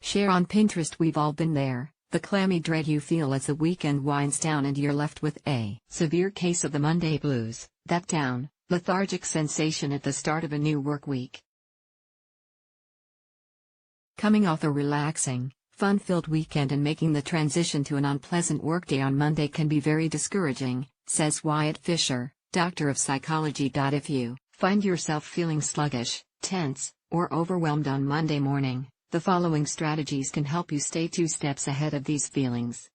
Share on Pinterest. We've all been there, the clammy dread you feel as the weekend winds down and you're left with a severe case of the Monday blues, that down, lethargic sensation at the start of a new work week. Coming off a relaxing, fun-filled weekend and making the transition to an unpleasant workday on Monday can be very discouraging, says Wyatt Fisher, doctor of psychology. If you find yourself feeling sluggish, tense, or overwhelmed on Monday morning, the following strategies can help you stay 2 steps ahead of these feelings.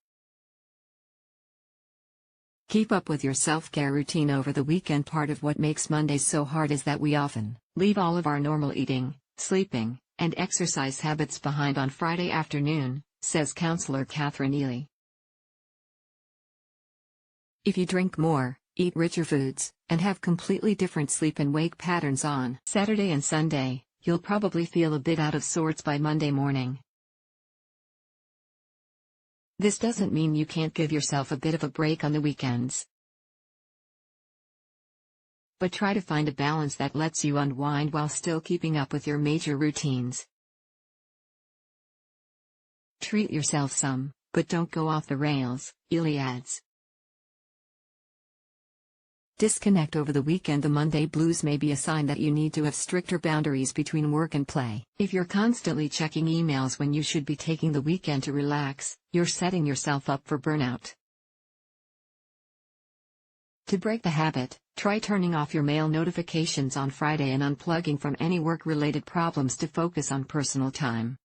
Keep up with your self-care routine over the weekend. Part of what makes Mondays so hard is that we often leave all of our normal eating, sleeping, and exercise habits behind on Friday afternoon, says counselor Catherine Ely. If you drink more, eat richer foods, and have completely different sleep and wake patterns on Saturday and Sunday, you'll probably feel a bit out of sorts by Monday morning. This doesn't mean you can't give yourself a bit of a break on the weekends. But try to find a balance that lets you unwind while still keeping up with your major routines. Treat yourself some, but don't go off the rails, Ely adds. Disconnect over the weekend. The Monday blues may be a sign that you need to have stricter boundaries between work and play. If you're constantly checking emails when you should be taking the weekend to relax, you're setting yourself up for burnout. To break the habit, try turning off your mail notifications on Friday and unplugging from any work-related problems to focus on personal time.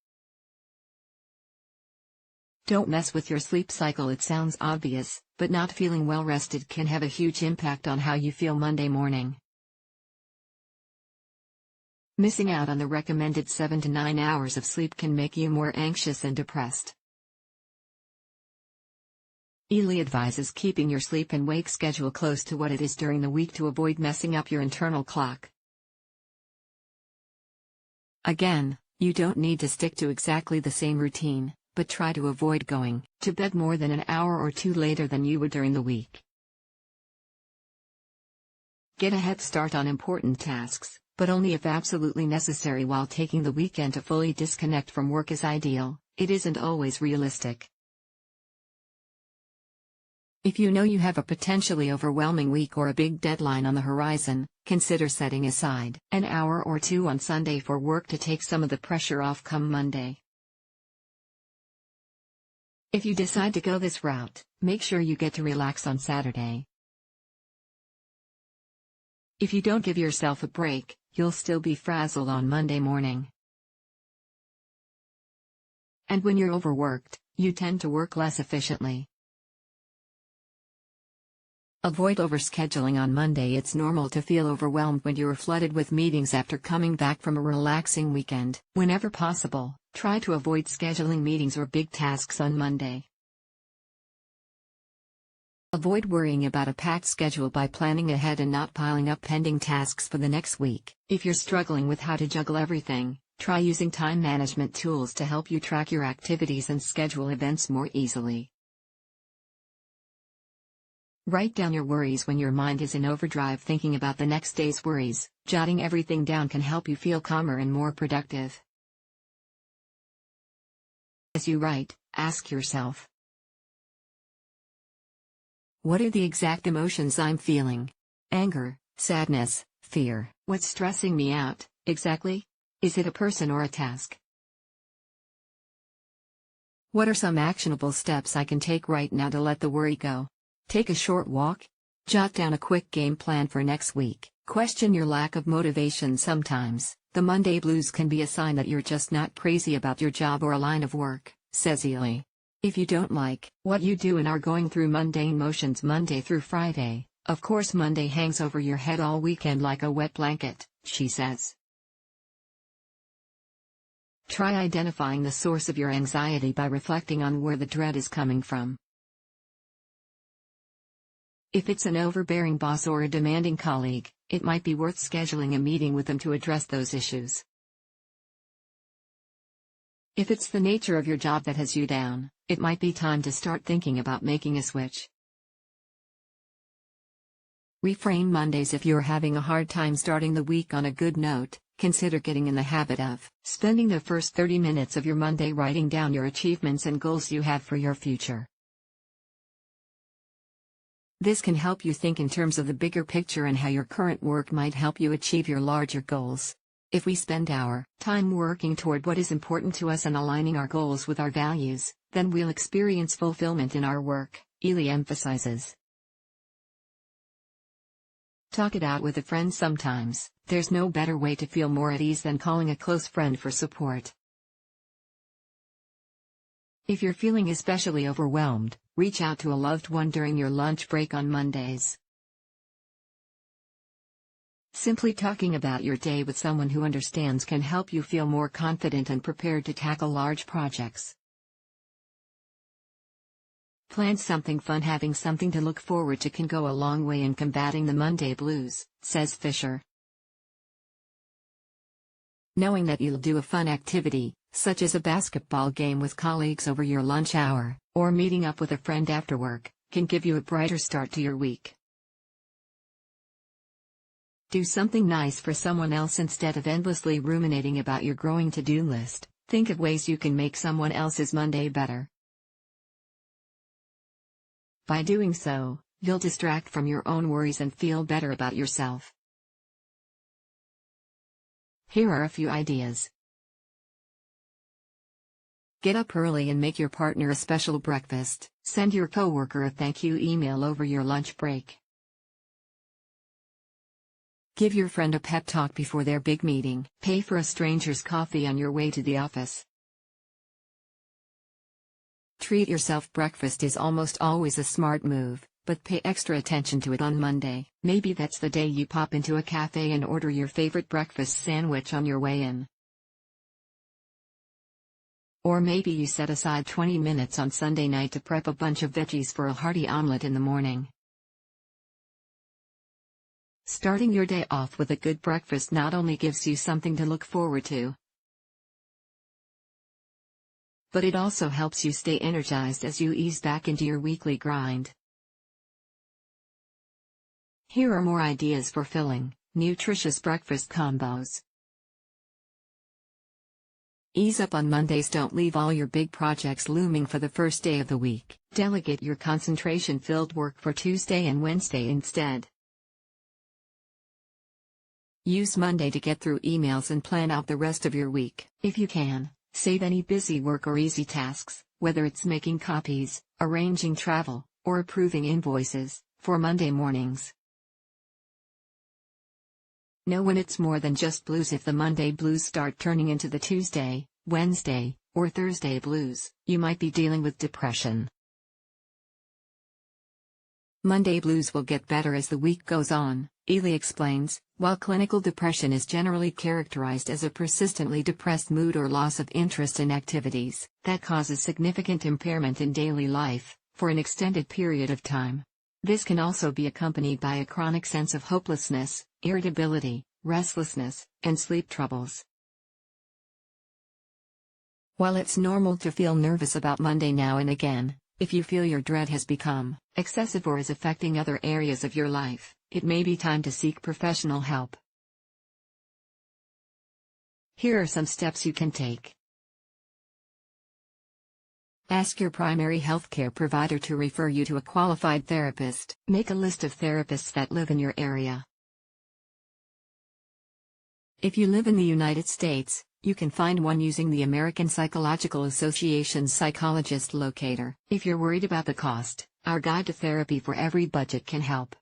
Don't mess with your sleep cycle. It sounds obvious, but not feeling well rested can have a huge impact on how you feel Monday morning. Missing out on the recommended 7 to 9 hours of sleep can make you more anxious and depressed. Ely advises keeping your sleep and wake schedule close to what it is during the week to avoid messing up your internal clock. Again, you don't need to stick to exactly the same routine, but try to avoid going to bed more than an hour or 2 later than you would during the week. Get a head start on important tasks, but only if absolutely necessary. While taking the weekend to fully disconnect from work is ideal, it isn't always realistic. If you know you have a potentially overwhelming week or a big deadline on the horizon, consider setting aside an hour or 2 on Sunday for work to take some of the pressure off come Monday. If you decide to go this route, make sure you get to relax on Saturday. If you don't give yourself a break, you'll still be frazzled on Monday morning. And when you're overworked, you tend to work less efficiently. Avoid overscheduling on Monday. It's normal to feel overwhelmed when you're flooded with meetings after coming back from a relaxing weekend. Whenever possible, try to avoid scheduling meetings or big tasks on Monday. Avoid worrying about a packed schedule by planning ahead and not piling up pending tasks for the next week. If you're struggling with how to juggle everything, try using time management tools to help you track your activities and schedule events more easily. Write down your worries when your mind is in overdrive thinking about the next day's worries. Jotting everything down can help you feel calmer and more productive. As you write, ask yourself, what are the exact emotions I'm feeling? Anger, sadness, fear. What's stressing me out, exactly? Is it a person or a task? What are some actionable steps I can take right now to let the worry go? Take a short walk. Jot down a quick game plan for next week. Question your lack of motivation. Sometimes, the Monday blues can be a sign that you're just not crazy about your job or a line of work, says Ely. If you don't like what you do and are going through mundane motions Monday through Friday, of course Monday hangs over your head all weekend like a wet blanket, she says. Try identifying the source of your anxiety by reflecting on where the dread is coming from. If it's an overbearing boss or a demanding colleague, it might be worth scheduling a meeting with them to address those issues. If it's the nature of your job that has you down, it might be time to start thinking about making a switch. Reframe Mondays. If you're having a hard time starting the week on a good note, Consider getting in the habit of spending the first 30 minutes of your Monday writing down your achievements and goals you have for your future. This can help you think in terms of the bigger picture and how your current work might help you achieve your larger goals. If we spend our time working toward what is important to us and aligning our goals with our values, then we'll experience fulfillment in our work, Ely emphasizes. Talk it out with a friend sometimes. There's no better way to feel more at ease than calling a close friend for support. If you're feeling especially overwhelmed, reach out to a loved one during your lunch break on Mondays. Simply talking about your day with someone who understands can help you feel more confident and prepared to tackle large projects. Plan something fun. Having something to look forward to can go a long way in combating the Monday blues, says Fisher. Knowing that you'll do a fun activity, such as a basketball game with colleagues over your lunch hour, or meeting up with a friend after work, can give you a brighter start to your week. Do something nice for someone else instead of endlessly ruminating about your growing to-do list. Think of ways you can make someone else's Monday better. By doing so, you'll distract from your own worries and feel better about yourself. Here are a few ideas. Get up early and make your partner a special breakfast. Send your coworker a thank you email over your lunch break. Give your friend a pep talk before their big meeting. Pay for a stranger's coffee on your way to the office. Treat yourself. Breakfast is almost always a smart move, but pay extra attention to it on Monday. Maybe that's the day you pop into a cafe and order your favorite breakfast sandwich on your way in. Or maybe you set aside 20 minutes on Sunday night to prep a bunch of veggies for a hearty omelet in the morning. Starting your day off with a good breakfast not only gives you something to look forward to, but it also helps you stay energized as you ease back into your weekly grind. Here are more ideas for filling, nutritious breakfast combos. Ease up on Mondays. Don't leave all your big projects looming for the first day of the week. Delegate your concentration-filled work for Tuesday and Wednesday instead. Use Monday to get through emails and plan out the rest of your week. If you can, save any busy work or easy tasks, whether it's making copies, arranging travel, or approving invoices, for Monday mornings. Know when it's more than just blues. If the Monday blues start turning into the Tuesday, Wednesday, or Thursday blues, you might be dealing with depression. Monday blues will get better as the week goes on, Ely explains. While clinical depression is generally characterized as a persistently depressed mood or loss of interest in activities that causes significant impairment in daily life, for an extended period of time. This can also be accompanied by a chronic sense of hopelessness, irritability, restlessness, and sleep troubles. While it's normal to feel nervous about Monday now and again, if you feel your dread has become excessive or is affecting other areas of your life, it may be time to seek professional help. Here are some steps you can take. Ask your primary healthcare provider to refer you to a qualified therapist. Make a list of therapists that live in your area. If you live in the United States, you can find one using the American Psychological Association's Psychologist Locator. If you're worried about the cost, our Guide to Therapy for Every Budget can help.